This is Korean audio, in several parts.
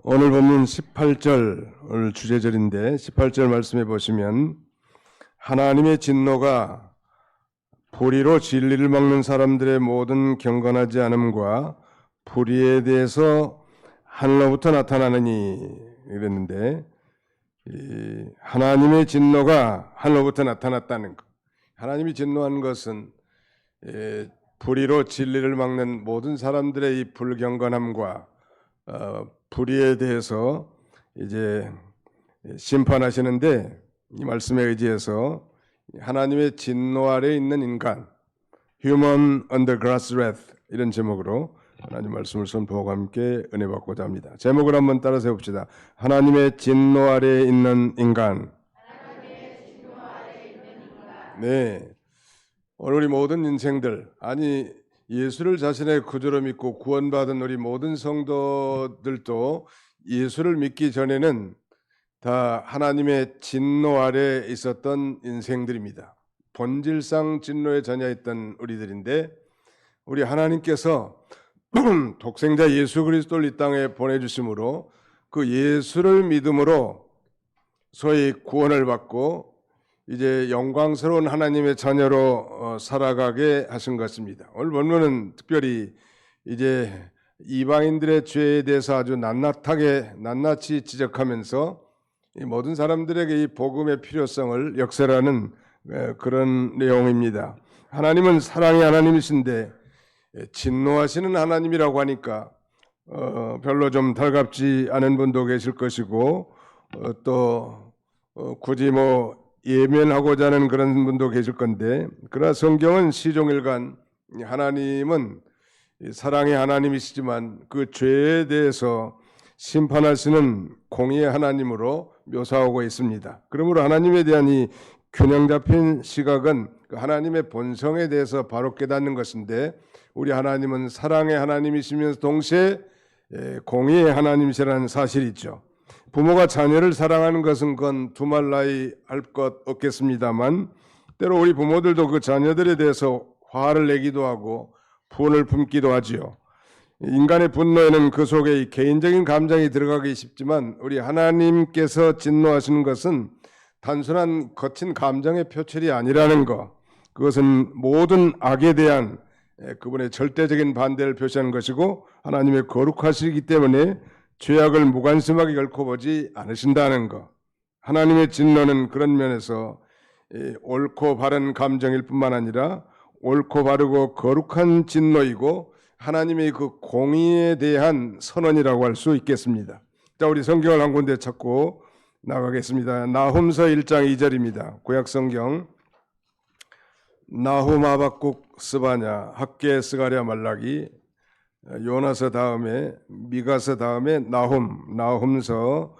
오늘 본문 18절, 오늘 주제절인데 18절 말씀해 보시면 하나님의 진노가 불의로 진리를 막는 사람들의 모든 경건하지 않음과 불의에 대해서 하늘로부터 나타나느니 이랬는데, 하나님의 진노가 하늘로부터 나타났다는 것. 하나님이 진노한 것은 불의로 진리를 막는 모든 사람들의 이 불경건함과 불의에 대해서 이제 심판하시는데, 이 말씀에 의지해서 하나님의 진노 아래 있는 인간, Human under God's wrath, 이런 제목으로 하나님 말씀을 선포하고 함께 은혜 받고자 합니다. 제목을 한번 따라 세웁시다. 하나님의 진노 아래 있는 인간. 네, 오늘 우리 모든 인생들, 아니 예수를 자신의 구주로 믿고 구원받은 우리 모든 성도들도 예수를 믿기 전에는 다 하나님의 진노 아래 있었던 인생들입니다. 본질상 진노에 전야했던 우리들인데, 우리 하나님께서 독생자 예수 그리스도를 이 땅에 보내주심으로 그 예수를 믿음으로 소위 구원을 받고 이제 영광스러운 하나님의 자녀로 살아가게 하신 것입니다. 오늘 본문은 특별히 이제 이방인들의 죄에 대해서 아주 낱낱이 지적하면서 이 모든 사람들에게 이 복음의 필요성을 역설하는 그런 내용입니다. 하나님은 사랑의 하나님이신데 진노하시는 하나님이라고 하니까 별로 좀 달갑지 않은 분도 계실 것이고, 또 굳이 예면하고자 하는 그런 분도 계실 건데, 그러나 성경은 시종일관 하나님은 사랑의 하나님이시지만 그 죄에 대해서 심판하시는 공의의 하나님으로 묘사하고 있습니다. 그러므로 하나님에 대한 이 균형 잡힌 시각은 하나님의 본성에 대해서 바로 깨닫는 것인데, 우리 하나님은 사랑의 하나님이시면서 동시에 공의의 하나님이시라는 사실이 있죠. 부모가 자녀를 사랑하는 것은 그건 두말라이 할 것 없겠습니다만, 때로 우리 부모들도 그 자녀들에 대해서 화를 내기도 하고 분을 품기도 하지요. 인간의 분노에는 그 속에 이 개인적인 감정이 들어가기 쉽지만, 우리 하나님께서 진노하시는 것은 단순한 거친 감정의 표출이 아니라는 것, 그것은 모든 악에 대한 그분의 절대적인 반대를 표시하는 것이고, 하나님의 거룩하시기 때문에 죄악을 무관심하게 결코 보지 않으신다는 것. 하나님의 진노는 그런 면에서 옳고 바른 감정일 뿐만 아니라 옳고 바르고 거룩한 진노이고 하나님의 그 공의에 대한 선언이라고 할 수 있겠습니다. 자, 우리 성경을 한 군데 찾고 나가겠습니다. 나훔서 1장 2절입니다. 구약성경 나훔, 하박국, 스바냐, 학개, 스가랴, 말라기, 요나서 다음에 미가서 다음에 나훔서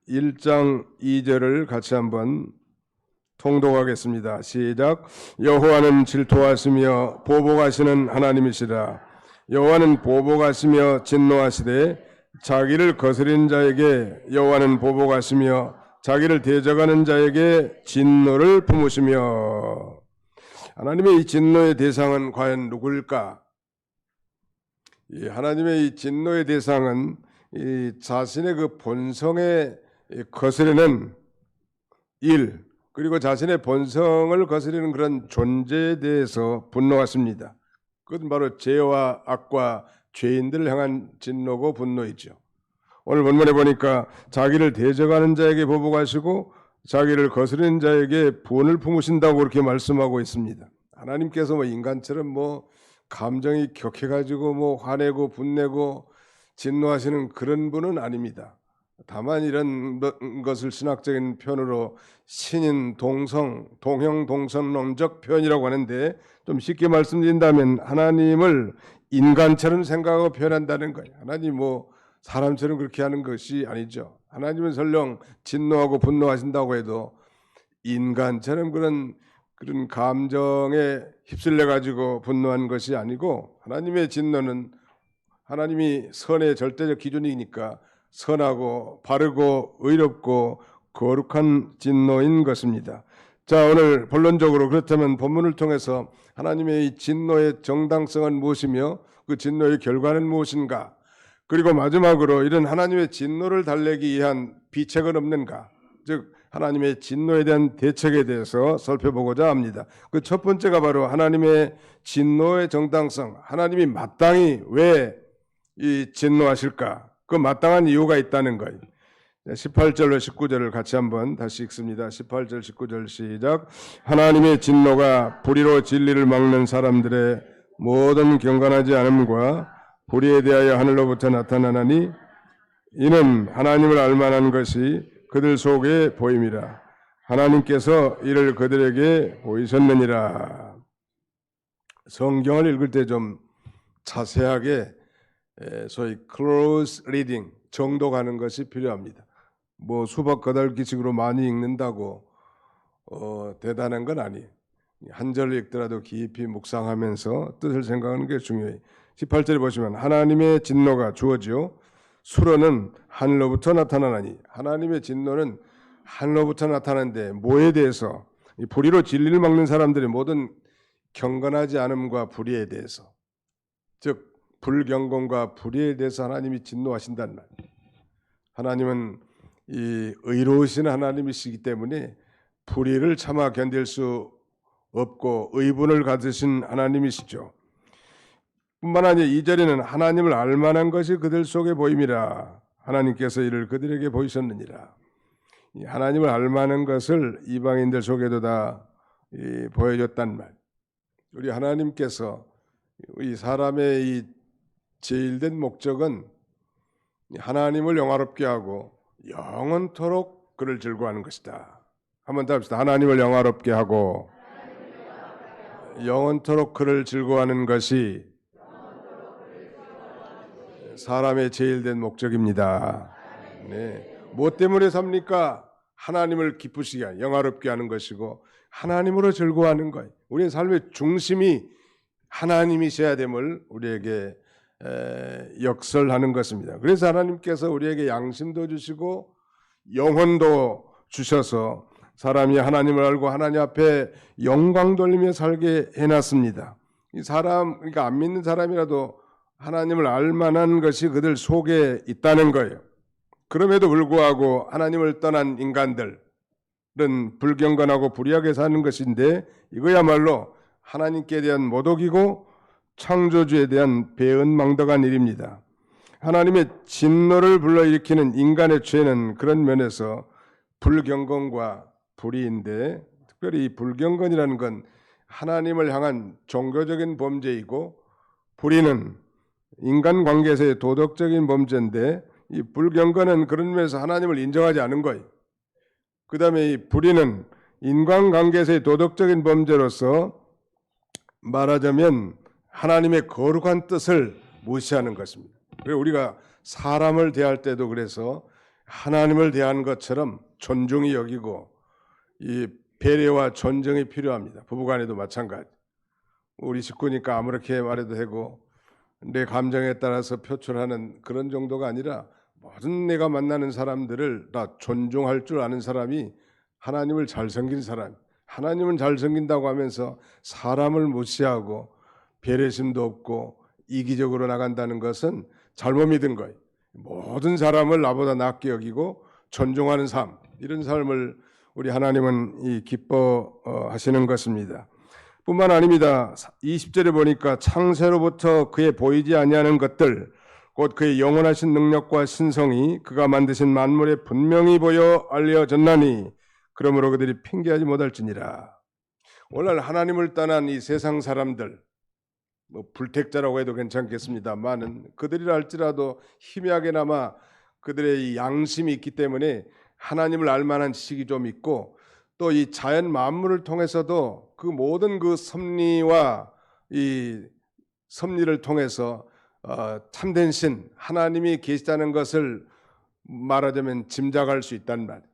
1장 2절을 같이 한번 통독하겠습니다. 시작. 여호와는 질투하시며 보복하시는 하나님이시라. 여호와는 보복하시며 진노하시되 자기를 거스린 자에게 여호와는 보복하시며 자기를 대적하는 자에게 진노를 품으시며. 하나님의 이 진노의 대상은 과연 누구일까? 하나님의 이 진노의 대상은 이 자신의 그 본성에 거스르는 일, 그리고 자신의 본성을 거스르는 그런 존재에 대해서 분노하십니다. 그것은 바로 죄와 악과 죄인들을 향한 진노고 분노이죠. 오늘 본문에 보니까 자기를 대적하는 자에게 보복하시고 자기를 거스르는 자에게 분을 품으신다고 그렇게 말씀하고 있습니다. 하나님께서 인간처럼 감정이 격해가지고 화내고 분내고 진노하시는 그런 분은 아닙니다. 다만 이런 것을 신학적인 표현으로 신인 동성, 동형 동성론적 표현이라고 하는데, 좀 쉽게 말씀드린다면 하나님을 인간처럼 생각하고 표현한다는 거예요. 하나님 사람처럼 그렇게 하는 것이 아니죠. 하나님은 설령 진노하고 분노하신다고 해도 인간처럼 그런 감정에 휩쓸려 가지고 분노한 것이 아니고, 하나님의 진노는 하나님이 선의 절대적 기준이니까 선하고 바르고 의롭고 거룩한 진노인 것입니다. 자, 오늘 본론적으로 그렇다면 본문을 통해서 하나님의 이 진노의 정당성은 무엇이며 그 진노의 결과는 무엇인가? 그리고 마지막으로 이런 하나님의 진노를 달래기 위한 비책은 없는가? 즉 하나님의 진노에 대한 대책에 대해서 살펴보고자 합니다. 그 첫 번째가 바로 하나님의 진노의 정당성. 하나님이 마땅히 왜 이 진노하실까? 그 마땅한 이유가 있다는 거예요. 18절로 19절을 같이 한번 다시 읽습니다. 18절 19절 시작. 하나님의 진노가 불의로 진리를 막는 사람들의 모든 경건하지 않음과 불의에 대하여 하늘로부터 나타나나니 이는 하나님을 알만한 것이 그들 속에 보임이라. 하나님께서 이를 그들에게 보이셨느니라. 성경을 읽을 때 좀 자세하게 소위 close reading 정독하는 것이 필요합니다. 뭐 수박 거달기식으로 많이 읽는다고 대단한 건 아니에요. 한 절 읽더라도 깊이 묵상하면서 뜻을 생각하는 게 중요해요. 18절에 보시면 하나님의 진노가 주어지요 수로는 하늘로부터 나타나나니. 하나님의 진노는 하늘로부터 나타나는데 뭐에 대해서? 이 불의로 진리를 막는 사람들의 모든 경건하지 않음과 불의에 대해서, 즉 불경건과 불의에 대해서 하나님이 진노하신단 말이에요. 하나님은 이 의로우신 하나님이시기 때문에 불의를 참아 견딜 수 없고 의분을 가지신 하나님이시죠. 뿐만 아니라 2절에는 하나님을 알만한 것이 그들 속에 보임이라. 하나님께서 이를 그들에게 보이셨느니라. 하나님을 알만한 것을 이방인들 속에도 다 보여줬단 말. 우리 하나님께서 이 사람의 이 제일된 목적은 하나님을 영화롭게 하고 영원토록 그를 즐거워하는 것이다. 한번 더 합시다. 하나님을 영화롭게 하고 영원토록 그를 즐거워하는 것이 사람의 제일된 목적입니다. 네. 무엇 때문에 삽니까? 하나님을 기쁘시게 하는, 영화롭게 하는 것이고 하나님으로 즐거워하는 거예요. 우리의 삶의 중심이 하나님이셔야 됨을 우리에게 역설하는 것입니다. 그래서 하나님께서 우리에게 양심도 주시고 영혼도 주셔서 사람이 하나님을 알고 하나님 앞에 영광 돌리며 살게 해놨습니다. 이 사람, 그러니까 안 믿는 사람이라도 하나님을 알 만한 것이 그들 속에 있다는 거예요. 그럼에도 불구하고 하나님을 떠난 인간들은 불경건하고 불의하게 사는 것인데 이거야말로 하나님께 대한 모독이고 창조주에 대한 배은망덕한 일입니다. 하나님의 진노를 불러일으키는 인간의 죄는 그런 면에서 불경건과 불의인데, 특별히 이 불경건이라는 건 하나님을 향한 종교적인 범죄이고 불의는 인간관계에서의 도덕적인 범죄인데, 이 불경건은 그런 면에서 하나님을 인정하지 않은 거예요. 그 다음에 이 불의는 인간관계에서의 도덕적인 범죄로서 말하자면 하나님의 거룩한 뜻을 무시하는 것입니다. 그래서 우리가 사람을 대할 때도 그래서 하나님을 대하는 것처럼 존중이 여기고 이 배려와 존정이 필요합니다. 부부간에도 마찬가지. 우리 식구니까 아무렇게 말해도 되고 내 감정에 따라서 표출하는 그런 정도가 아니라 모든 내가 만나는 사람들을 다 존중할 줄 아는 사람이 하나님을 잘 섬긴 사람. 하나님은 잘 섬긴다고 하면서 사람을 무시하고 배려심도 없고 이기적으로 나간다는 것은 잘못 믿은 거예요. 모든 사람을 나보다 낫게 여기고 존중하는 삶, 이런 삶을 우리 하나님은 기뻐하시는 것입니다. 뿐만 아닙니다. 20절에 보니까 창세로부터 그의 보이지 아니하는 것들, 곧 그의 영원하신 능력과 신성이 그가 만드신 만물에 분명히 보여 알려졌나니 그러므로 그들이 핑계하지 못할지니라. 오늘 하나님을 떠난 이 세상 사람들, 뭐 불택자라고 해도 괜찮겠습니다만은 그들이라 할지라도 희미하게나마 그들의 이 양심이 있기 때문에 하나님을 알 만한 지식이 좀 있고, 또 이 자연 만물을 통해서도 그 모든 그 섭리와 이 섭리를 통해서 참된 신 하나님이 계시다는 것을 말하자면 짐작할 수 있단 말이에요.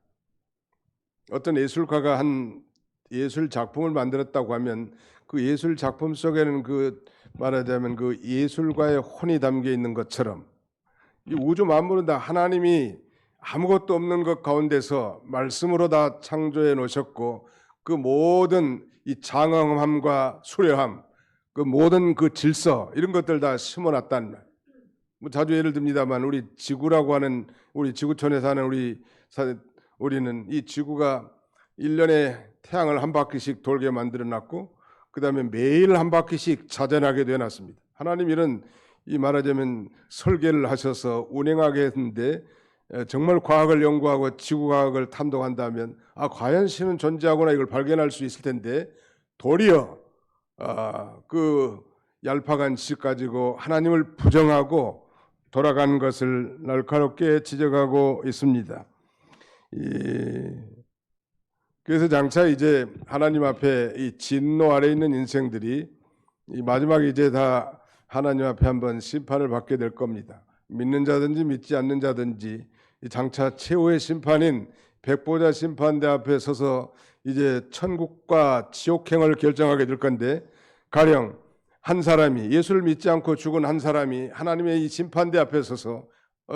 어떤 예술가가 한 예술 작품을 만들었다고 하면 그 예술 작품 속에는 그 말하자면 그 예술가의 혼이 담겨 있는 것처럼 이 우주 만물은 다 하나님이 아무것도 없는 것 가운데서 말씀으로 다 창조해 놓으셨고, 그 모든 이 장엄함과 수려함, 그 모든 그 질서, 이런 것들 다 심어놨단 말. 뭐 자주 예를 듭니다만 우리 지구라고 하는 우리 지구촌에 사는 우리는 이 지구가 1년에 태양을 한 바퀴씩 돌게 만들어 놨고 그다음에 매일 한 바퀴씩 자전하게 되어 놨습니다. 하나님 이런 이 말하자면 설계를 하셔서 운행하게 했는데 정말 과학을 연구하고 지구과학을 탐독한다면 과연 신은 존재하구나 이걸 발견할 수 있을 텐데 도리어 그 얄팍한 지식 가지고 하나님을 부정하고 돌아간 것을 날카롭게 지적하고 있습니다. 그래서 장차 이제 하나님 앞에 이 진노 아래 있는 인생들이 이 마지막에 이제 다 하나님 앞에 한번 심판을 받게 될 겁니다. 믿는 자든지 믿지 않는 자든지 장차 최후의 심판인 백보자 심판대 앞에 서서 이제 천국과 지옥행을 결정하게 될 건데 가령 한 사람이 예수를 믿지 않고 죽은 한 사람이 하나님의 이 심판대 앞에 서서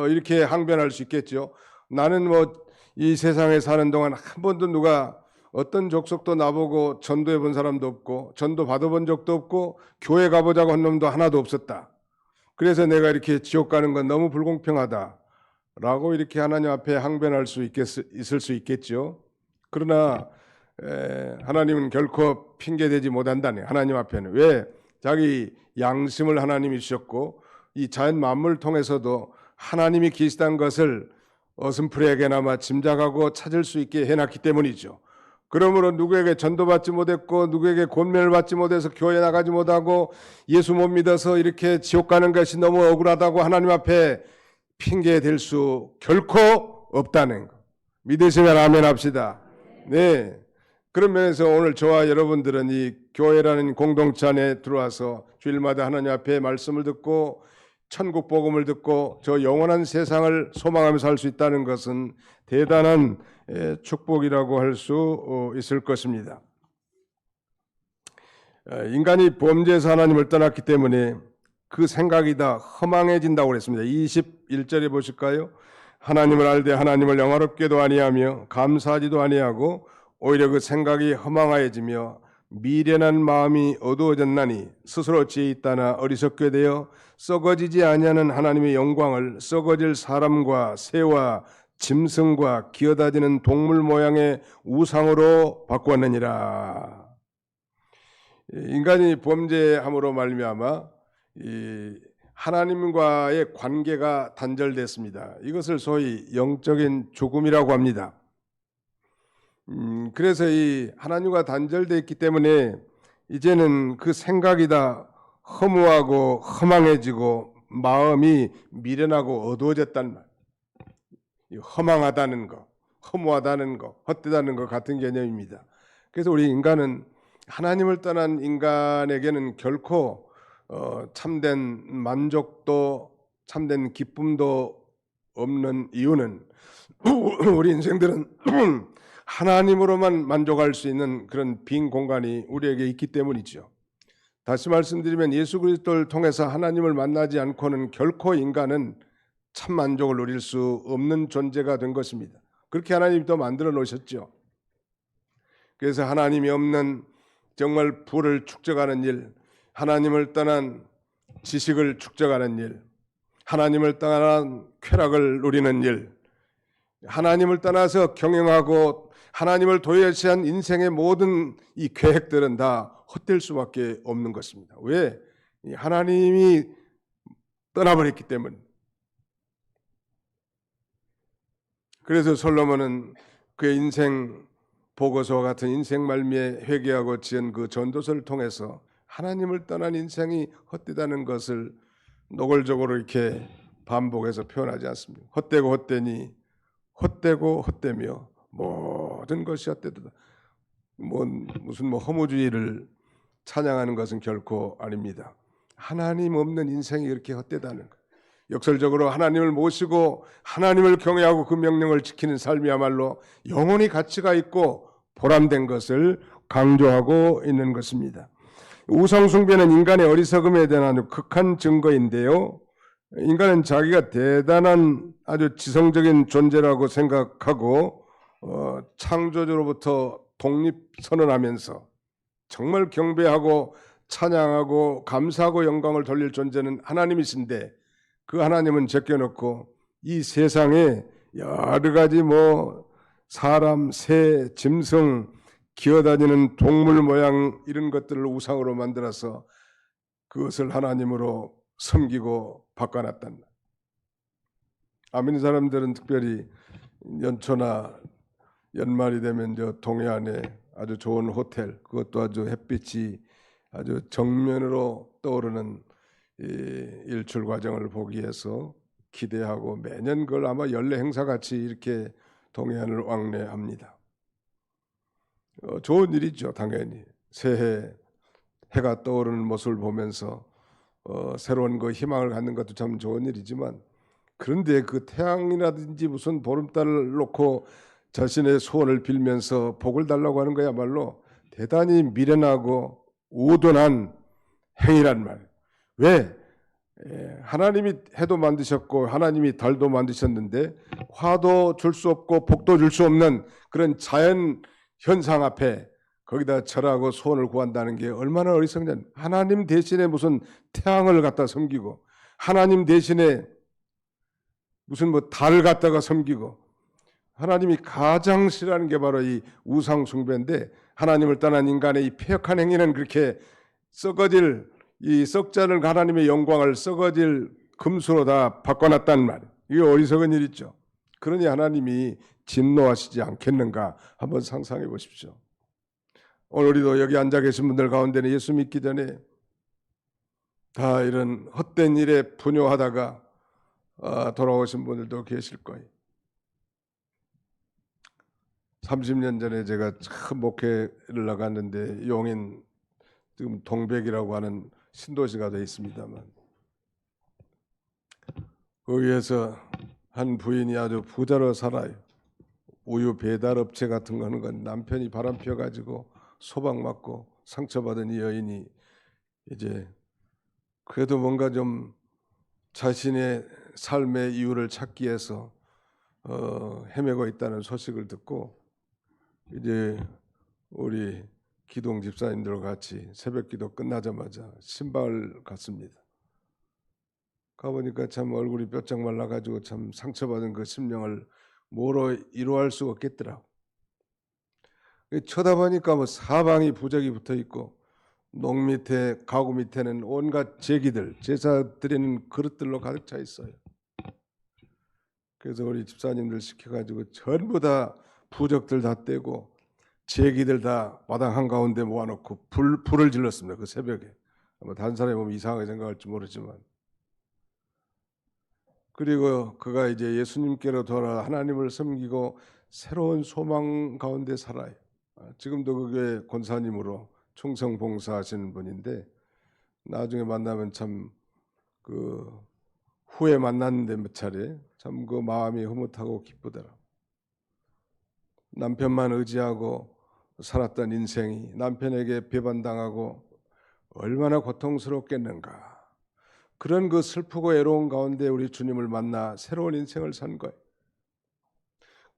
이렇게 항변할 수 있겠죠. 나는 뭐 이 세상에 사는 동안 한 번도 누가 어떤 족속도 나보고 전도해 본 사람도 없고 전도 받아본 적도 없고 교회 가보자고 한 놈도 하나도 없었다. 그래서 내가 이렇게 지옥 가는 건 너무 불공평하다 라고 이렇게 하나님 앞에 항변할 수 있을 수 있겠죠. 그러나 하나님은 결코 핑계대지 못한다네. 하나님 앞에는. 왜? 자기 양심을 하나님이 주셨고 이 자연 만물을 통해서도 하나님이 계시다는 것을 어슴푸레하게나마 짐작하고 찾을 수 있게 해놨기 때문이죠. 그러므로 누구에게 전도받지 못했고 누구에게 권면을 받지 못해서 교회 나가지 못하고 예수 못 믿어서 이렇게 지옥 가는 것이 너무 억울하다고 하나님 앞에 핑계댈 수 결코 없다는 거. 믿으시면 아멘 합시다. 네. 그런 면에서 오늘 저와 여러분들은 이 교회라는 공동체 안에 들어와서 주일마다 하나님 앞에 말씀을 듣고 천국 복음을 듣고 저 영원한 세상을 소망하면서 살 수 있다는 것은 대단한 축복이라고 할 수 있을 것입니다. 인간이 범죄에서 하나님을 떠났기 때문에 그 생각이 다 허망해진다고 그랬습니다. 21절에 보실까요? 하나님을 알되 하나님을 영화롭게도 아니하며 감사하지도 아니하고 오히려 그 생각이 허망하여지며 미련한 마음이 어두워졌나니 스스로 지혜 있다나 어리석게 되어 썩어지지 아니하는 하나님의 영광을 썩어질 사람과 새와 짐승과 기어다니는 동물 모양의 우상으로 바꾸었느니라. 인간이 범죄함으로 말미암아 하나님과의 관계가 단절됐습니다. 이것을 소위 영적인 죽음이라고 합니다. 그래서 이 하나님과 단절되어 있기 때문에 이제는 그 생각이 다 허무하고 허망해지고 마음이 미련하고 어두워졌단 말. 허망하다는 거, 허무하다는 거, 헛되다는 것 같은 개념입니다. 그래서 우리 인간은 하나님을 떠난 인간에게는 결코 참된 만족도, 참된 기쁨도 없는 이유는 우리 인생들은 하나님으로만 만족할 수 있는 그런 빈 공간이 우리에게 있기 때문이죠. 다시 말씀드리면 예수 그리스도를 통해서 하나님을 만나지 않고는 결코 인간은 참 만족을 누릴 수 없는 존재가 된 것입니다. 그렇게 하나님이 또 만들어 놓으셨죠. 그래서 하나님이 없는 정말 부를 축적하는 일, 하나님을 떠난 지식을 축적하는 일, 하나님을 떠난 쾌락을 누리는 일, 하나님을 떠나서 경영하고 하나님을 도외시한 인생의 모든 이 계획들은 다 헛될 수밖에 없는 것입니다. 왜? 하나님이 떠나버렸기 때문에. 그래서 솔로몬은 그의 인생 보고서와 같은 인생 말미에 회개하고 지은 그 전도서를 통해서 하나님을 떠난 인생이 헛되다는 것을 노골적으로 이렇게 반복해서 표현하지 않습니다. 헛되고 헛되니 헛되고 헛되며 모든 것이 헛되다. 무슨 허무주의를 찬양하는 것은 결코 아닙니다. 하나님 없는 인생이 그렇게 헛되다는 것. 역설적으로 하나님을 모시고 하나님을 경외하고 그 명령을 지키는 삶이야말로 영원히 가치가 있고 보람된 것을 강조하고 있는 것입니다. 우상숭배는 인간의 어리석음에 대한 아주 극한 증거인데요. 인간은 자기가 대단한 아주 지성적인 존재라고 생각하고 창조주로부터 독립선언하면서 정말 경배하고 찬양하고 감사하고 영광을 돌릴 존재는 하나님이신데 그 하나님은 제껴놓고 이 세상에 여러 가지 사람, 새, 짐승, 기어다니는 동물 모양 이런 것들을 우상으로 만들어서 그것을 하나님으로 섬기고 바꿔놨단 말이에요. 아멘 사람들은 특별히 연초나 연말이 되면 저 동해안에 아주 좋은 호텔, 그것도 아주 햇빛이 아주 정면으로 떠오르는 이 일출 과정을 보기 위해서 기대하고 매년 그걸 아마 연례 행사 같이 이렇게 동해안을 왕래합니다. 좋은 일이죠, 당연히. 새해 해가 떠오르는 모습을 보면서 새로운 그 희망을 갖는 것도 참 좋은 일이지만, 그런데 그 태양이라든지 무슨 보름달을 놓고 자신의 소원을 빌면서 복을 달라고 하는 거야말로 대단히 미련하고 우둔한 행위란 말이에요. 왜? 하나님이 해도 만드셨고 하나님이 달도 만드셨는데 화도 줄 수 없고 복도 줄 수 없는 그런 자연 현상 앞에 거기다 절하고 소원을 구한다는 게 얼마나 어리석냐. 하나님 대신에 무슨 태양을 갖다 섬기고 하나님 대신에 무슨 달을 갖다가 섬기고, 하나님이 가장 싫어하는 게 바로 이 우상 숭배인데, 하나님을 떠난 인간의 이 폐역한 행위는 그렇게 썩어질 이 썩지 않을 하나님의 영광을 썩어질 금수로 다 바꿔놨단 말이에요. 이게 어리석은 일이죠. 그러니 하나님이 진노하시지 않겠는가 한번 상상해 보십시오. 오늘 우리도 여기 앉아 계신 분들 가운데는 예수 믿기 전에 다 이런 헛된 일에 분요하다가 돌아오신 분들도 계실 거예요. 30년 전에 제가 참 목회를 나갔는데 용인 지금 동백이라고 하는 신도시가 되어 있습니다만, 거기에서 한 부인이 아주 부자로 살아요. 우유 배달 업체 같은 거 하는 건 남편이 바람 피워가지고 소박 맞고 상처받은 이 여인이 이제 그래도 뭔가 좀 자신의 삶의 이유를 찾기 위해서 헤매고 있다는 소식을 듣고 이제 우리 기동 집사님들과 같이 새벽기도 끝나자마자 신방을 갔습니다. 가보니까 참 얼굴이 뼈짝 말라가지고 참 상처받은 그 심령을 뭐로 이루할 수가 없겠더라고. 쳐다보니까 사방이 부적이 붙어 있고 농 밑에 가구 밑에는 온갖 제기들, 제사 드리는 그릇들로 가득 차 있어요. 그래서 우리 집사님들 시켜가지고 전부 다 부적들 다 떼고 제기들 다 마당 한가운데 모아놓고 불을 질렀습니다. 그 새벽에. 아마 다른 사람이 보면 이상하게 생각할지 모르지만. 그리고 그가 이제 예수님께로 돌아 하나님을 섬기고 새로운 소망 가운데 살아요. 지금도 그 교회 권사님으로 충성 봉사하시는 분인데, 나중에 만나면 참 그 후에 만났는데 몇 차례 참 그 마음이 흐뭇하고 기쁘더라. 남편만 의지하고 살았던 인생이 남편에게 배반당하고 얼마나 고통스럽겠는가. 그런 그 슬프고 외로운 가운데 우리 주님을 만나 새로운 인생을 산 거예요.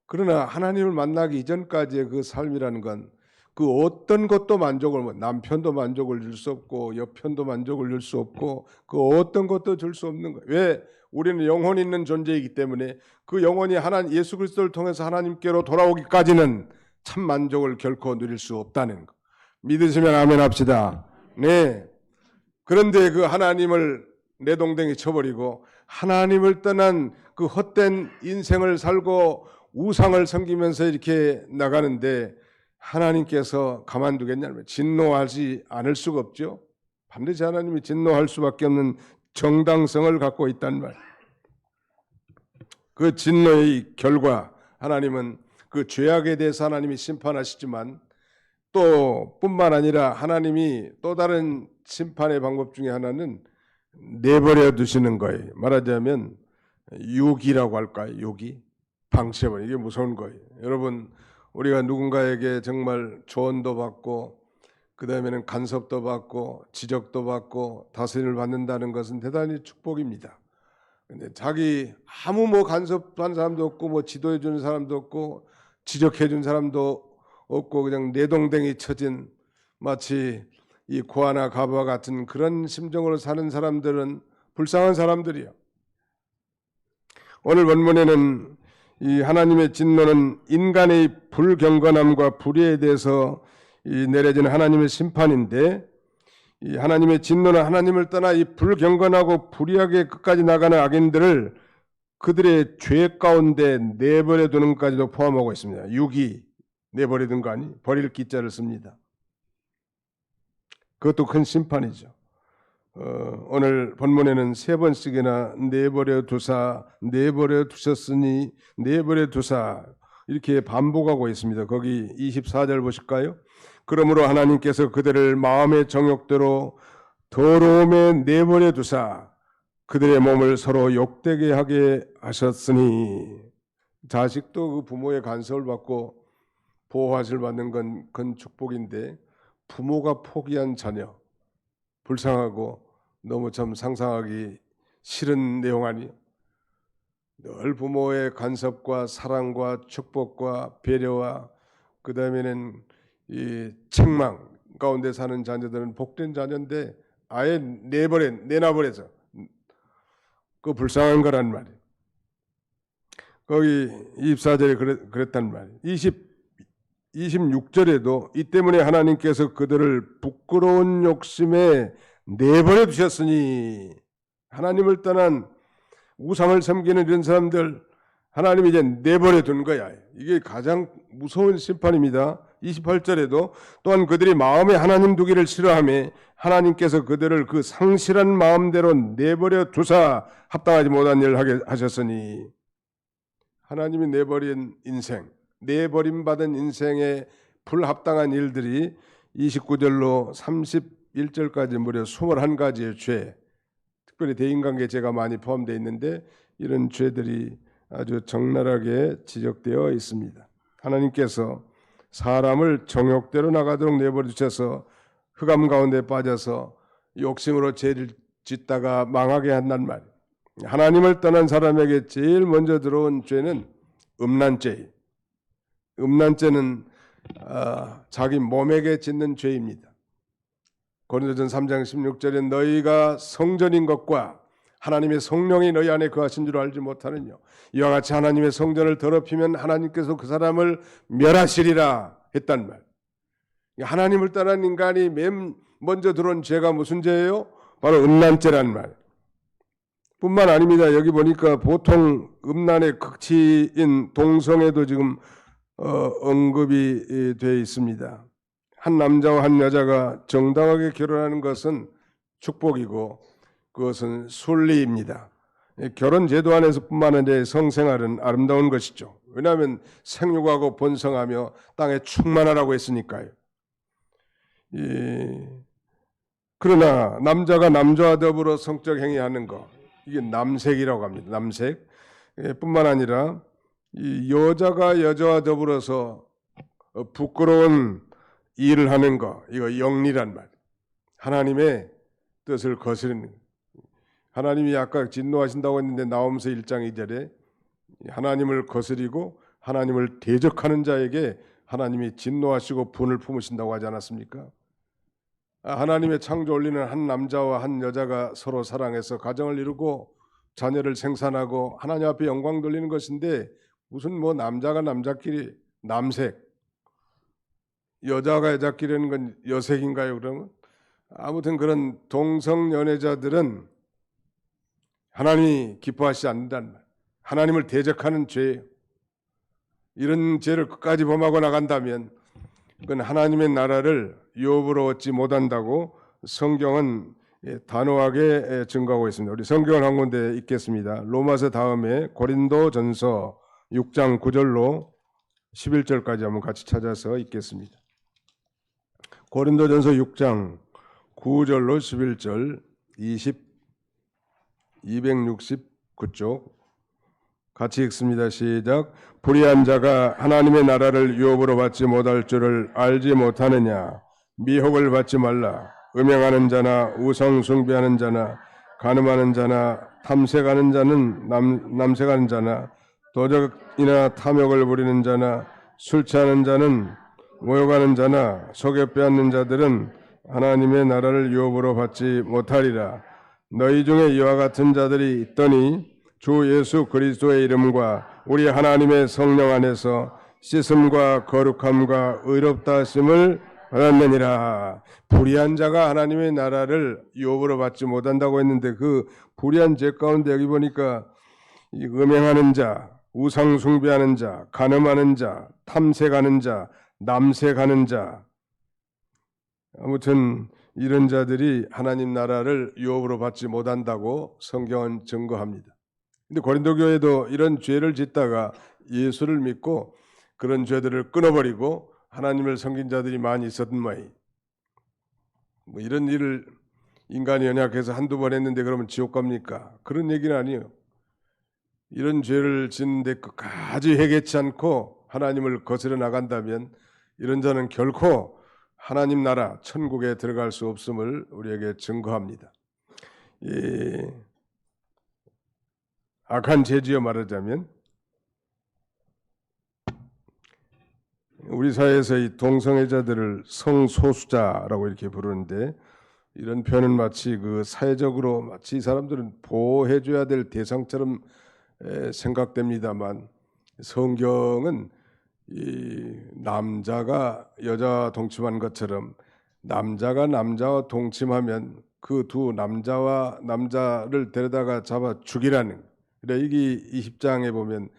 그러나 하나님을 만나기 이전까지의 그 삶이라는 건 그 어떤 것도 만족을, 남편도 만족을 줄 수 없고 여편도 만족을 줄 수 없고 그 어떤 것도 줄 수 없는 거예요. 왜? 우리는 영혼이 있는 존재이기 때문에 그 영혼이 예수 그리스도를 통해서 하나님께로 돌아오기까지는 참 만족을 결코 누릴 수 없다는 거. 믿으시면 아멘 합시다. 네. 그런데 그 하나님을 내동댕이 쳐버리고 하나님을 떠난 그 헛된 인생을 살고 우상을 섬기면서 이렇게 나가는데 하나님께서 가만두겠냐면 진노하지 않을 수가 없죠. 반드시 하나님이 진노할 수밖에 없는 정당성을 갖고 있단 말. 그 진노의 결과 하나님은 그 죄악에 대해서 하나님이 심판하시지만 또 뿐만 아니라 하나님이 또 다른 심판의 방법 중에 하나는 내버려 두시는 거예요. 말하자면 유기라고 할까요? 유기? 방치해버리는, 이게 무서운 거예요. 여러분, 우리가 누군가에게 정말 조언도 받고 그 다음에는 간섭도 받고 지적도 받고 다스림을 받는다는 것은 대단히 축복입니다. 근데 자기 아무 간섭한 사람도 없고 지도해 주는 사람도 없고 지적해 준 사람도 없고 그냥 내동댕이 쳐진 마치 이 고아나 가부와 같은 그런 심정으로 사는 사람들은 불쌍한 사람들이야. 오늘 본문에는 이 하나님의 진노는 인간의 불경건함과 불의에 대해서 내려지는 하나님의 심판인데, 이 하나님의 진노는 하나님을 떠나 이 불경건하고 불의하게 끝까지 나가는 악인들을 그들의 죄 가운데 내버려 두는 것까지도 포함하고 있습니다. 유기, 내버려 둔 거 아니? 버릴 기자를 씁니다. 그것도 큰 심판이죠. 오늘 본문에는 3번씩이나 내버려 두사, 내버려 두셨으니, 내버려 두사 이렇게 반복하고 있습니다. 거기 24절 보실까요? 그러므로 하나님께서 그들을 마음의 정욕대로 더러움에 내버려 두사 그들의 몸을 서로 욕되게 하게 하셨으니. 자식도 그 부모의 간섭을 받고 보호하시를 받는 건 큰 축복인데, 부모가 포기한 자녀, 불쌍하고 너무 참 상상하기 싫은 내용 아니에요. 늘 부모의 간섭과 사랑과 축복과 배려와 그 다음에는 이 책망 가운데 사는 자녀들은 복된 자녀인데 아예 내놔버려서 그 불쌍한 거란 말이에요. 거기 24절에 그랬단 말이에요. 26절에도 이 때문에 하나님께서 그들을 부끄러운 욕심에 내버려 두셨으니. 하나님을 떠난 우상을 섬기는 이런 사람들 하나님이 이제 내버려 둔 거야. 이게 가장 무서운 심판입니다. 28절에도 또한 그들이 마음에 하나님 두기를 싫어하며 하나님께서 그들을 그 상실한 마음대로 내버려 두사 합당하지 못한 일을 하게 하셨으니. 하나님이 내버린 인생, 내버림받은 인생의 불합당한 일들이 29절로 31절까지 무려 21가지의 죄, 특별히 대인관계 죄가 많이 포함되어 있는데 이런 죄들이 아주 적나라하게 지적되어 있습니다. 하나님께서 사람을 정욕대로 나가도록 내버려 두셔서 흑암 가운데 빠져서 욕심으로 죄를 짓다가 망하게 한단 말이에요. 하나님을 떠난 사람에게 제일 먼저 들어온 죄는 음란죄. 음란죄는 자기 몸에게 짓는 죄입니다. 고린도전서 3장 16절에 너희가 성전인 것과 하나님의 성령이 너희 안에 거하신 줄 알지 못하느냐. 이와 같이 하나님의 성전을 더럽히면 하나님께서 그 사람을 멸하시리라 했단 말. 하나님을 떠난 인간이 맨 먼저 들어온 죄가 무슨 죄예요? 바로 음란죄란 말. 뿐만 아닙니다. 여기 보니까 보통 음란의 극치인 동성애도 지금 언급이 되어 있습니다. 한 남자와 한 여자가 정당하게 결혼하는 것은 축복이고 그것은 순리입니다. 결혼 제도 안에서뿐만 아니라 성생활은 아름다운 것이죠. 왜냐하면 생육하고 번성하며 땅에 충만하라고 했으니까요. 그러나 남자가 남자와 더불어 성적 행위하는 것, 이게 남색이라고 합니다. 남색. 뿐만 아니라 이 여자가 여자와 더불어서 부끄러운 일을 하는 거, 이거 영리란 말. 하나님의 뜻을 거스르는 거. 하나님이 아까 진노하신다고 했는데 나옴서 1장 2절에 하나님을 거스리고 하나님을 대적하는 자에게 하나님이 진노하시고 분을 품으신다고 하지 않았습니까? 하나님의 창조 원리는 한 남자와 한 여자가 서로 사랑해서 가정을 이루고 자녀를 생산하고 하나님 앞에 영광 돌리는 것인데 무슨 뭐 남자가 남자끼리 남색, 여자가 여자끼리는 건 여색인가요? 그러면 아무튼 그런 동성 연애자들은 하나님이 기뻐하시지 않는다는 말. 하나님을 대적하는 죄예요. 이런 죄를 끝까지 범하고 나간다면 그건 하나님의 나라를 유업으로 얻지 못한다고 성경은 단호하게 증거하고 있습니다. 우리 성경을 한 군데 읽겠습니다. 로마서 다음에 고린도전서 6장 9절로 11절까지 한번 같이 찾아서 읽겠습니다. 고린도전서 6장 9절로 11절 269쪽 같이 읽습니다. 시작. 불의한 자가 하나님의 나라를 유업으로 받지 못할 줄을 알지 못하느냐. 미혹을 받지 말라. 음행하는 자나 우상 숭배하는 자나 간음하는 자나 탐색하는 자는 남색하는 자나 도적이나 탐욕을 부리는 자나 술 취하는 자는 모욕하는 자나 속여 빼앗는 자들은 하나님의 나라를 유업으로 받지 못하리라. 너희 중에 이와 같은 자들이 있더니 주 예수 그리스도의 이름과 우리 하나님의 성령 안에서 씻음과 거룩함과 의롭다 하심을 받았느니라. 불의한 자가 하나님의 나라를 유업으로 받지 못한다고 했는데 그 불의한 죄 가운데 여기 보니까 이 음행하는 자, 우상 숭배하는 자, 간음하는 자, 탐색하는 자, 남색하는 자, 아무튼 이런 자들이 하나님 나라를 유업으로 받지 못한다고 성경은 증거합니다. 근데 고린도 교회도 이런 죄를 짓다가 예수를 믿고 그런 죄들을 끊어버리고 하나님을 섬긴 자들이 많이 있었던 모양이에요. 뭐 이런 일을 인간이 연약해서 한두 번 했는데 그러면 지옥 갑니까? 그런 얘기는 아니에요. 이런 죄를 짓는데 끝까지 회개치 않고 하나님을 거스려 나간다면 이런 자는 결코 하나님 나라 천국에 들어갈 수 없음을 우리에게 증거합니다. 이 악한 죄지어 말하자면 우리 사회에서 이 동성애자들을 성소수자라고 이렇게 부르는데 이런 표현은 마치 그 사회적으로 마치 이 사람들은 보호해줘야 될 대상처럼 생각됩니다만 성경은 이 남자가 여자 동침한 것처럼 남자가 남자와 동침하면 그 두 남자와 남자를 데려다가 잡아 죽이라는, 그래 이게 20장에 보면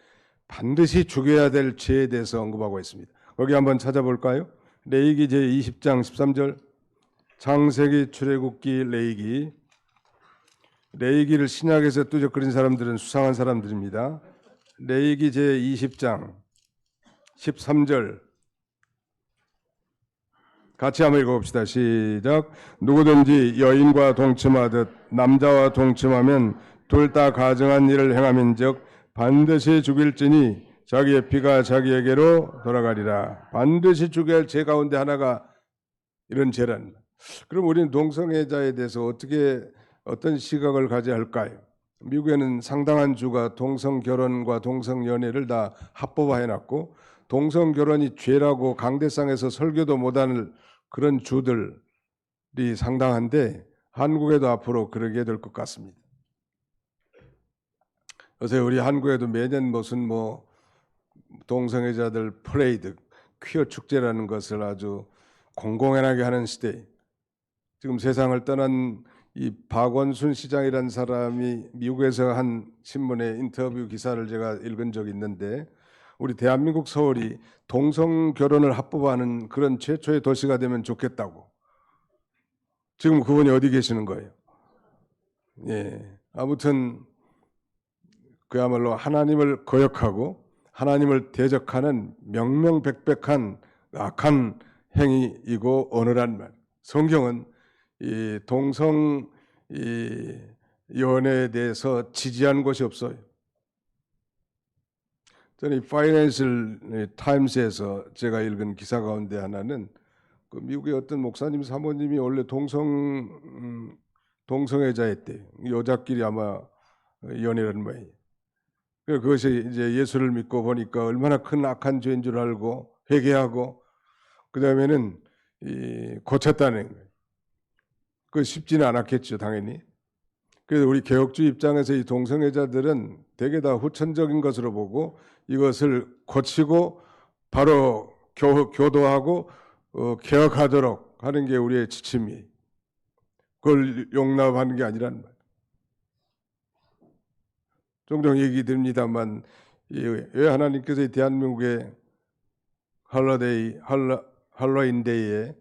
반드시 죽여야 될 죄에 대해서 언급하고 있습니다. 거기 한번 찾아볼까요? 레위기 제20장 13절. 창세기, 출애굽기, 레위기. 레위기를 신약에서 뚜적거린 사람들은 수상한 사람들입니다. 레위기 제20장 13절 같이 한번 읽어봅시다. 시작. 누구든지 여인과 동침하듯 남자와 동침하면 둘 다 가증한 일을 행함인즉 반드시 죽일지니 자기의 피가 자기에게로 돌아가리라. 반드시 죽여야 할 죄 가운데 하나가 이런 죄란. 그럼 우리는 동성애자에 대해서 어떤 시각을 가져야 할까요? 미국에는 상당한 주가 동성결혼과 동성연애를 다 합법화해놨고 동성결혼이 죄라고 강대상에서 설교도 못하는 그런 주들이 상당한데 한국에도 앞으로 그러게 될 것 같습니다. 요새 우리 한국에도 매년 무슨 동성애자들 프레이드, 퀴어 축제라는 것을 아주 공공연하게 하는 시대. 지금 세상을 떠난 이 박원순 시장이라는 사람이 미국에서 한 신문의 인터뷰 기사를 제가 읽은 적이 있는데 우리 대한민국 서울이 동성 결혼을 합법화하는 그런 최초의 도시가 되면 좋겠다고. 지금 그분이 어디 계시는 거예요? 예, 아무튼 그야말로 하나님을 거역하고 하나님을 대적하는 명명백백한 악한 행위이고 어느란 말. 성경은 이 동성 연애에 대해서 지지한 것이 없어요. 저는 이 파이낸셜 타임스에서 제가 읽은 기사 가운데 하나는 그 미국의 어떤 목사님 사모님이 원래 동성애자였대요. 여자끼리 아마 연애라는 모양이에요. 그것이 이제 예수를 믿고 보니까 얼마나 큰 악한 죄인 줄 알고 회개하고 그 다음에는 고쳤다는 거예요. 그 쉽지는 않았겠죠, 당연히. 그래서 우리 개혁주 입장에서 이 동성애자들은 대개 다 후천적인 것으로 보고 이것을 고치고 바로 교도하고 개혁하도록 하는 게 우리의 지침이. 그걸 용납하는 게 아니란 말. 종종 얘기 드립니다만 왜 하나님께서 이 대한민국의 할로윈데이에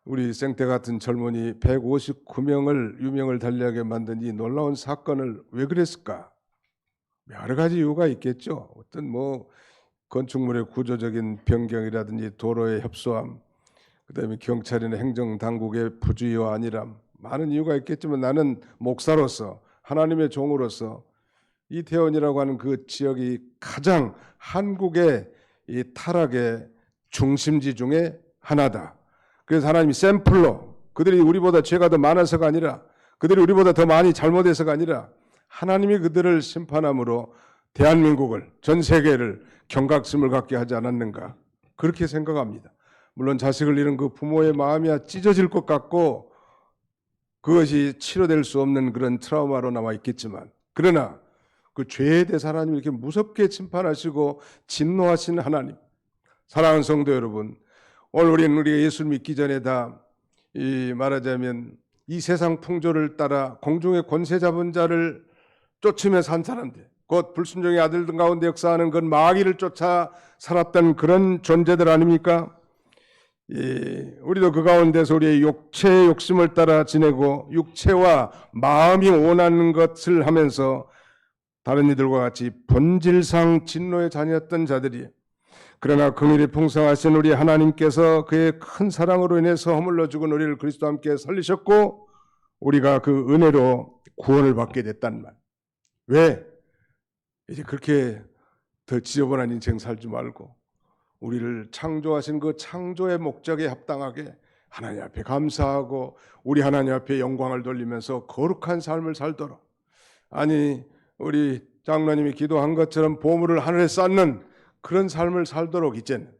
우리 생태 같은 젊은이 159명을 유명을 달리하게 만든 이 놀라운 사건을 왜 그랬을까? 여러 가지 이유가 있겠죠. 어떤 건축물의 구조적인 변경이라든지 도로의 협소함, 그다음에 경찰이나 행정당국의 부주의와 안일함, 많은 이유가 있겠지만 나는 목사로서 하나님의 종으로서 이태원이라고 하는 그 지역이 가장 한국의 이 타락의 중심지 중에 하나다. 그래서 하나님이 샘플로 그들이 우리보다 죄가 더 많아서가 아니라 그들이 우리보다 더 많이 잘못해서가 아니라 하나님이 그들을 심판함으로 대한민국을 전 세계를 경각심을 갖게 하지 않았는가 그렇게 생각합니다. 물론 자식을 잃은 그 부모의 마음이 찢어질 것 같고 그것이 치료될 수 없는 그런 트라우마로 남아 있겠지만 그러나 그 죄에 대해서 하나님 이렇게 무섭게 심판하시고 진노하신 하나님. 사랑하는 성도 여러분, 오늘 우리가 예수를 믿기 전에 다 말하자면 이 세상 풍조를 따라 공중의 권세 잡은 자를 쫓으며 산 사람들, 곧 불순종의 아들들 가운데 역사하는 그런 마귀를 쫓아 살았던 그런 존재들 아닙니까? 우리도 그 가운데서 우리의 육체의 욕심을 따라 지내고 육체와 마음이 원하는 것을 하면서 다른 이들과 같이 본질상 진노의 자녀였던 자들이, 그러나 긍휼이 풍성하신 우리 하나님께서 그의 큰 사랑으로 인해서 허물러 죽은 우리를 그리스도와 함께 살리셨고 우리가 그 은혜로 구원을 받게 됐단 말. 왜? 이제 그렇게 더 지저분한 인생 살지 말고 우리를 창조하신 그 창조의 목적에 합당하게 하나님 앞에 감사하고 우리 하나님 앞에 영광을 돌리면서 거룩한 삶을 살도록, 아니 우리 장로님이 기도한 것처럼 보물을 하늘에 쌓는 그런 삶을 살도록, 이제는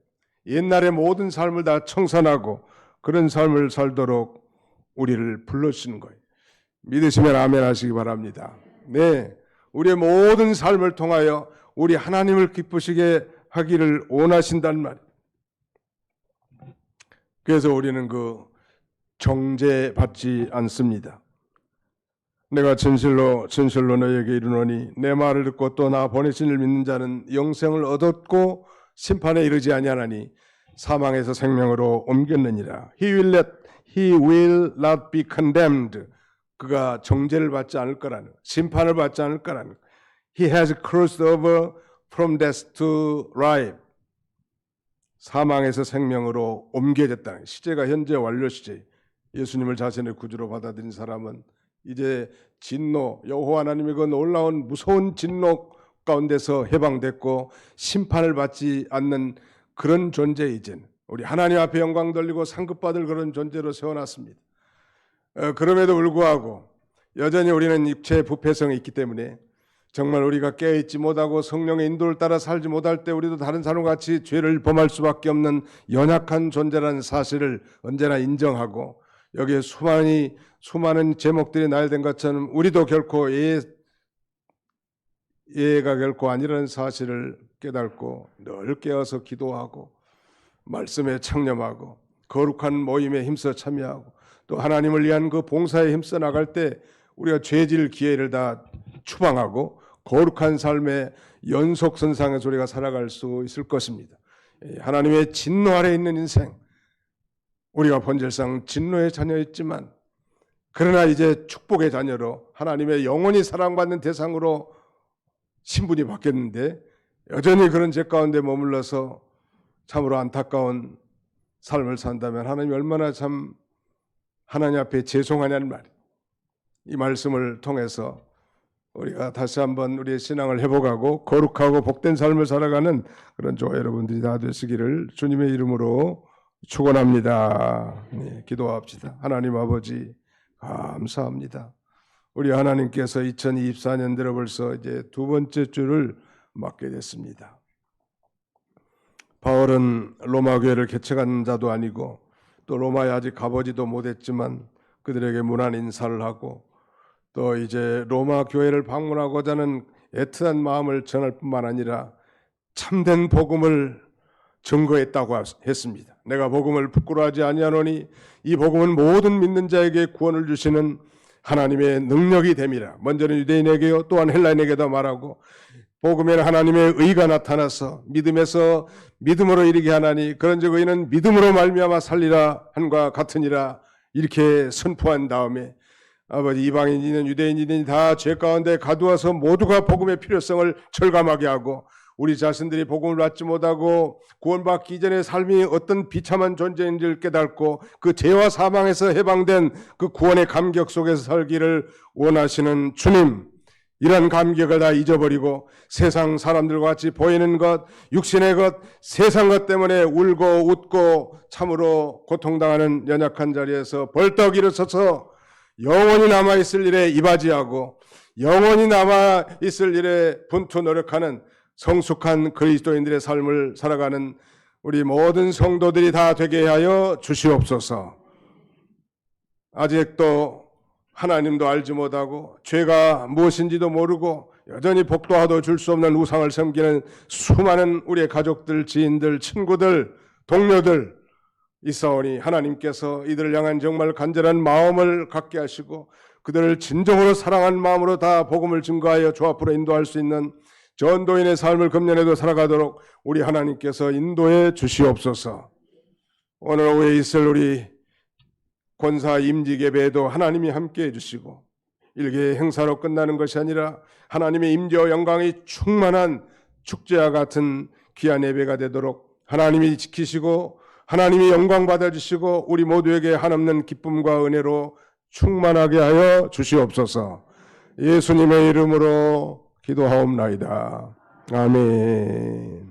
옛날의 모든 삶을 다 청산하고 그런 삶을 살도록 우리를 불러주시는 거예요. 믿으시면 아멘 하시기 바랍니다. 네, 우리의 모든 삶을 통하여 우리 하나님을 기쁘시게 하기를 원하신단 말이에요. 그래서 우리는 그 정죄받지 않습니다. 내가 진실로 너에게 이르노니 내 말을 듣고 또 나 보내신 이를 믿는 자는 영생을 얻었고 심판에 이르지 아니하나니 사망에서 생명으로 옮겼느니라. He will not be condemned. 그가 정죄를 받지 않을 거라는, 심판을 받지 않을 거라는. He has crossed over from death to life. 사망에서 생명으로 옮겨졌다는 시제가 현재 완료 시제. 예수님을 자신의 구주로 받아들인 사람은 이제 진노, 여호와 하나님의 그 놀라운 무서운 진노 가운데서 해방됐고 심판을 받지 않는 그런 존재, 이제는 우리 하나님 앞에 영광 돌리고 상급받을 그런 존재로 세워놨습니다. 그럼에도 불구하고 여전히 우리는 육체의 부패성이 있기 때문에 정말 우리가 깨어있지 못하고 성령의 인도를 따라 살지 못할 때 우리도 다른 사람과 같이 죄를 범할 수밖에 없는 연약한 존재라는 사실을 언제나 인정하고, 여기에 수많은 제목들이 나열된 것처럼 우리도 결코 예가 결코 아니라는 사실을 깨닫고 늘 깨어서 기도하고 말씀에 창념하고 거룩한 모임에 힘써 참여하고 또 하나님을 위한 그 봉사에 힘써 나갈 때 우리가 죄질 기회를 다 추방하고 거룩한 삶의 연속선상에서 우리가 살아갈 수 있을 것입니다. 하나님의 진노 아래 있는 인생, 우리가 본질상 진노의 자녀였지만 그러나 이제 축복의 자녀로 하나님의 영원히 사랑받는 대상으로 신분이 바뀌었는데 여전히 그런 죄 가운데 머물러서 참으로 안타까운 삶을 산다면 하나님이 얼마나 참 하나님 앞에 죄송하냐는 말이에요. 이 말씀을 통해서 우리가 다시 한번 우리의 신앙을 회복하고 거룩하고 복된 삶을 살아가는 그런 저와 여러분들이 다 되시기를 주님의 이름으로 축원합니다. 네, 기도합시다. 하나님 아버지 감사합니다. 우리 하나님께서 2024년대로 벌써 이제 두 번째 주를 맞게 됐습니다. 바울은 로마 교회를 개척한 자도 아니고 또 로마에 아직 가보지도 못했지만 그들에게 문안 인사를 하고 또 이제 로마 교회를 방문하고자 하는 애틋한 마음을 전할 뿐만 아니라 참된 복음을 증거했다고 했습니다. 내가 복음을 부끄러워하지 아니하노니 이 복음은 모든 믿는 자에게 구원을 주시는 하나님의 능력이 됨이라. 먼저는 유대인에게요 또한 헬라인에게도 말하고 복음에는 하나님의 의가 나타나서 믿음에서 믿음으로 이르게 하나니 그런즉 의는 믿음으로 말미암아 살리라 한과 같으니라, 이렇게 선포한 다음에 아버지 이방인이든 유대인이든 다 죄 가운데 가두어서 모두가 복음의 필요성을 절감하게 하고 우리 자신들이 복음을 받지 못하고 구원받기 이전의 삶이 어떤 비참한 존재인지를 깨닫고 그 죄와 사망에서 해방된 그 구원의 감격 속에서 살기를 원하시는 주님, 이런 감격을 다 잊어버리고 세상 사람들과 같이 보이는 것, 육신의 것, 세상 것 때문에 울고 웃고 참으로 고통당하는 연약한 자리에서 벌떡 일어서서 영원히 남아있을 일에 이바지하고 영원히 남아있을 일에 분투 노력하는 성숙한 그리스도인들의 삶을 살아가는 우리 모든 성도들이 다 되게 하여 주시옵소서. 아직도 하나님도 알지 못하고 죄가 무엇인지도 모르고 여전히 복도 하도 줄 수 없는 우상을 섬기는 수많은 우리의 가족들, 지인들, 친구들, 동료들 있사오니 하나님께서 이들을 향한 정말 간절한 마음을 갖게 하시고 그들을 진정으로 사랑하는 마음으로 다 복음을 증거하여 주 앞으로 인도할 수 있는 전도인의 삶을 금년에도 살아가도록 우리 하나님께서 인도해 주시옵소서. 오늘 오후에 있을 우리 권사 임직 예배에도 하나님이 함께해 주시고 일개의 행사로 끝나는 것이 아니라 하나님의 임재와 영광이 충만한 축제와 같은 귀한 예배가 되도록 하나님이 지키시고 하나님이 영광 받아주시고 우리 모두에게 한없는 기쁨과 은혜로 충만하게 하여 주시옵소서. 예수님의 이름으로 기도하옵나이다. 아멘.